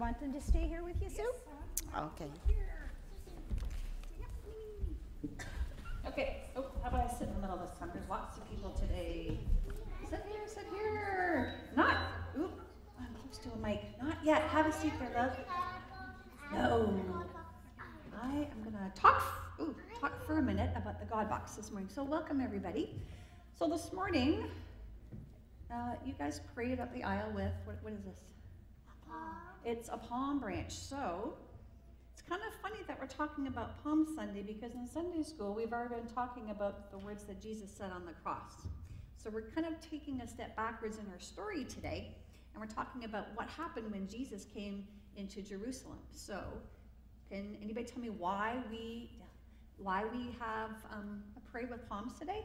want them to stay here with you, Sue? Okay. Okay. Oh, how about I sit in the middle this time? There's lots of people today. Sit here, sit here. Not. Oop. I'm close to a mic. Not yet. Have a seat there, love. No. I am going to talk for a minute about the God box this morning. So welcome, everybody. So this morning, you guys prayed up the aisle with, what is this? A palm. It's a palm branch. So it's kind of funny that we're talking about Palm Sunday, because in Sunday school, we've already been talking about the words that Jesus said on the cross. So we're kind of taking a step backwards in our story today, and we're talking about what happened when Jesus came into Jerusalem. So can anybody tell me why we have a pray with palms today?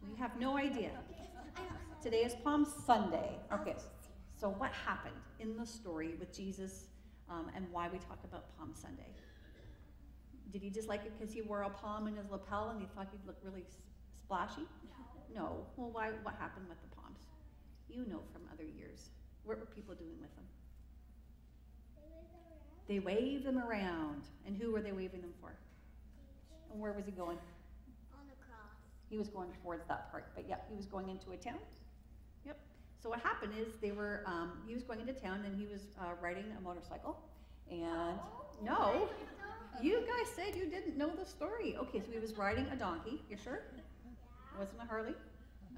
We have no idea. Today is Palm Sunday. Okay, so what happened in the story with Jesus and why we talk about Palm Sunday? Did he just like it because he wore a palm in his lapel and he thought he'd look really splashy? No. Well, what happened with the palms? You know from other years. What were people doing with them? They waved them around. And who were they waving them for? And where was he going? On the cross. He was going towards that part. But yep, he was going into a town. Yep. So what happened is he was going into town and he was riding a motorcycle. And no, you guys said you didn't know the story. Okay, so he was riding a donkey. You sure? It wasn't a Harley?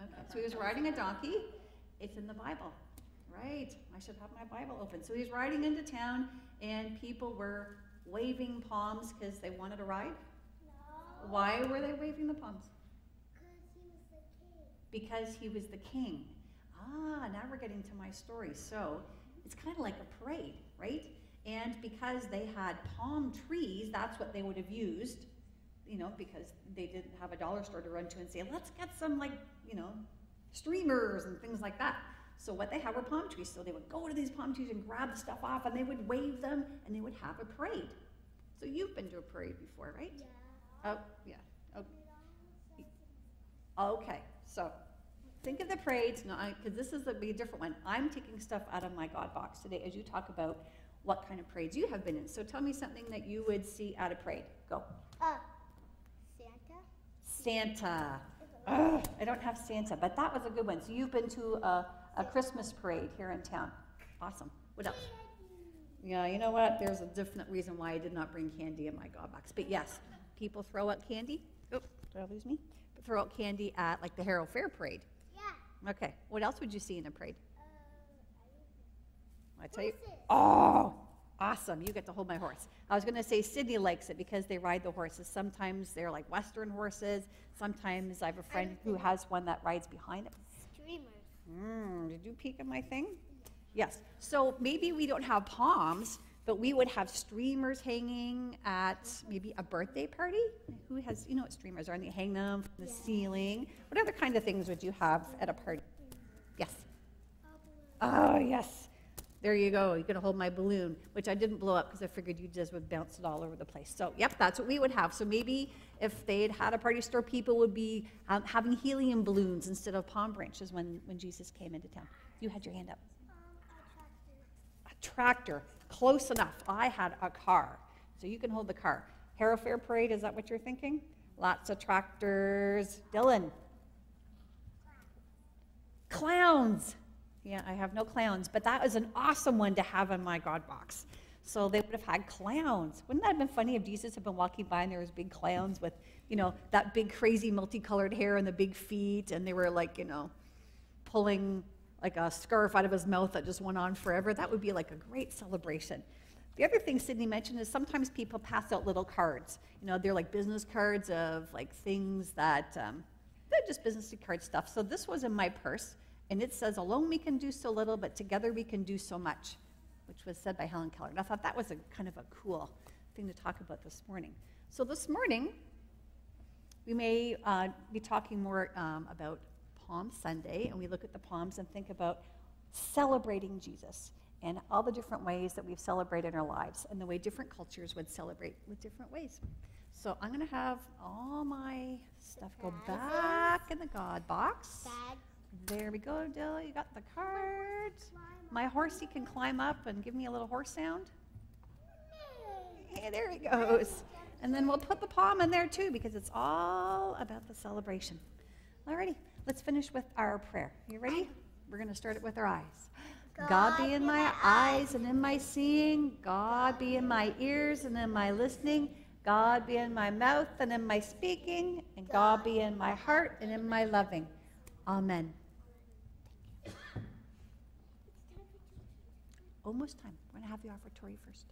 Okay, so he was riding a donkey. It's in the Bible. Right, I should have my Bible open. So he's riding into town, and people were waving palms because they wanted to ride? No. Why were they waving the palms? Because he was the king. Because he was the king. Ah, now we're getting to my story. So it's kind of like a parade, right? And because they had palm trees, that's what they would have used, you know, because they didn't have a dollar store to run to and say, let's get some, like, you know, streamers and things like that. So what they had were palm trees. So they would go to these palm trees and grab the stuff off, and they would wave them, and they would have a parade. So you've been to a parade before, right? Yeah. Oh, yeah. Oh. Okay, so think of the parades, because this is a different one. I'm taking stuff out of my God box today as you talk about what kind of parades you have been in. So tell me something that you would see at a parade. Go. Santa. Santa. Ugh, I don't have Santa, but that was a good one. So you've been to a Christmas parade here in town. Awesome. What else? Yeah, you know what? There's a definite reason why I did not bring candy in my God box. But yes, people throw out candy. Oh, did I lose me? Throw out candy at like the Harrow Fair parade. Yeah. Okay. What else would you see in a parade? I tell you. Horses. Oh, awesome. You get to hold my horse. I was going to say Sydney likes it because they ride the horses. Sometimes they're like Western horses. Sometimes I have a friend who has one that rides behind it. Streamers. Did you peek at my thing? Yes. So maybe we don't have palms, but we would have streamers hanging at maybe a birthday party. Who has, you know what streamers are, and they hang them from the ceiling. What other kind of things would you have at a party? Yes. Oh, yes. There you go. You're going to hold my balloon, which I didn't blow up because I figured you just would bounce it all over the place. So, yep, that's what we would have. So maybe if they'd had a party store, people would be having helium balloons instead of palm branches when Jesus came into town. You had your hand up. A tractor. Close enough. I had a car. So you can hold the car. Harrow Fair Parade, is that what you're thinking? Lots of tractors. Dylan. Clowns. Yeah, I have no clowns, but that was an awesome one to have in my God box. So they would have had clowns. Wouldn't that have been funny if Jesus had been walking by and there was big clowns with, you know, that big crazy multicolored hair and the big feet, and they were like, you know, pulling like a scarf out of his mouth that just went on forever? That would be like a great celebration. The other thing Sydney mentioned is sometimes people pass out little cards. You know, they're like business cards of like things that, they're just business card stuff. So this was in my purse. And it says, alone we can do so little, but together we can do so much, which was said by Helen Keller. And I thought that was a kind of a cool thing to talk about this morning. So this morning, we may be talking more about Palm Sunday, and we look at the palms and think about celebrating Jesus and all the different ways that we've celebrated in our lives and the way different cultures would celebrate with different ways. So I'm going to have all my stuff go back in the God box. There we go, Dill. You got the cards. My horsey can climb up and give me a little horse sound. Hey, there he goes. And then we'll put the palm in there too because it's all about the celebration. Alrighty, let's finish with our prayer. You ready? We're going to start it with our eyes. God be in my eyes and in my seeing. God be in my ears and in my listening. God be in my mouth and in my speaking. And God be in my heart and in my loving. Amen. Almost time. We're going to have the offertory first.